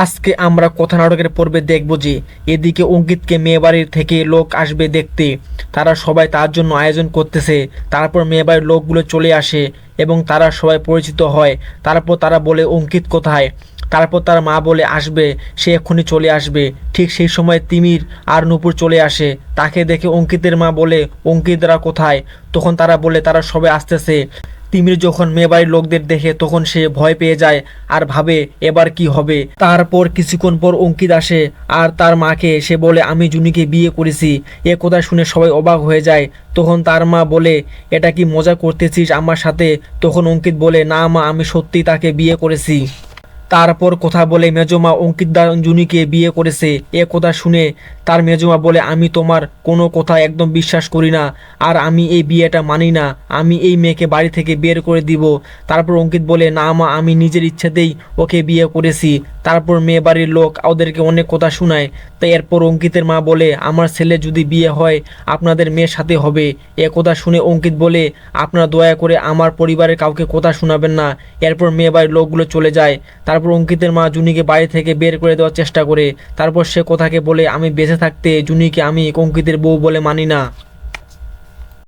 আজকে আমরা কথা নাটকের পর্বে দেখব যে এদিকে অঙ্কিতকে মেয়েবাড়ির থেকে লোক আসবে দেখতে। তারা সবাই তার জন্য আয়োজন করতেছে। তারপর মেয়েবাড়ির লোকগুলো চলে আসে এবং তারা সবাই পরিচিত হয়। তারপর তারা বলে অঙ্কিত কোথায়। তারপর তার মা বলে আসবে, সে এক্ষুনি চলে আসবে। ঠিক সেই সময় তিমির আর নূপুর চলে আসে। তাকে দেখে অঙ্কিতের মা বলে অঙ্কিতরা কোথায়। তখন তারা বলে তারা সবাই আসতেছে। তিমির যখন মেয়েবাড়ির লোকদের দেখে তখন সে ভয় পেয়ে যায় আর ভাবে এবার কি হবে। তারপর কিছুক্ষণ পর অঙ্কিত আসে আর তার মাকে সে বলে আমি জুনিকে বিয়ে করেছি। এ কথা শুনে সবাই অবাক হয়ে যায়। তখন তার মা বলে এটা কি মজা করতেছিস আমার সাথে। তখন অঙ্কিত বলে না মা, আমি সত্যি তাকে বিয়ে করেছি। তারপর কথা বলে মেজমা অঙ্কিত দা জুনিকে বিয়ে করেছে। এ কথা শুনে তার মেজমা বলে আমি তোমার কোনো কথা একদম বিশ্বাস করি না, আর আমি এই বিয়েটা মানি না। আমি এই মেয়েকে বাড়ি থেকে বের করে দিব। তারপর অঙ্কিত বলে না মা, আমি নিজের ইচ্ছেতেই ওকে বিয়ে করেছি। তারপর মেয়ে বাড়ির লোক ওদেরকে অনেক কথা শোনায়। তাই এরপর অঙ্কিতের মা বলে আমার ছেলে যদি বিয়ে হয় আপনাদের মেয়ের সাথে হবে। এ কথা শুনে অঙ্কিত বলে আপনারা দয়া করে আমার পরিবারের কাউকে কথা শোনাবেন না। এরপর মেয়ে বাড়ির লোকগুলো চলে যায়। তারপর অঙ্কিতের মা জুনিকে বাড়ি থেকে বের করে দেওয়ার চেষ্টা করে। তারপর সে কথাকে বলে আমি বেঁচে থাকতে জুনিকে আমি অঙ্কিতের বউ বলে মানি না।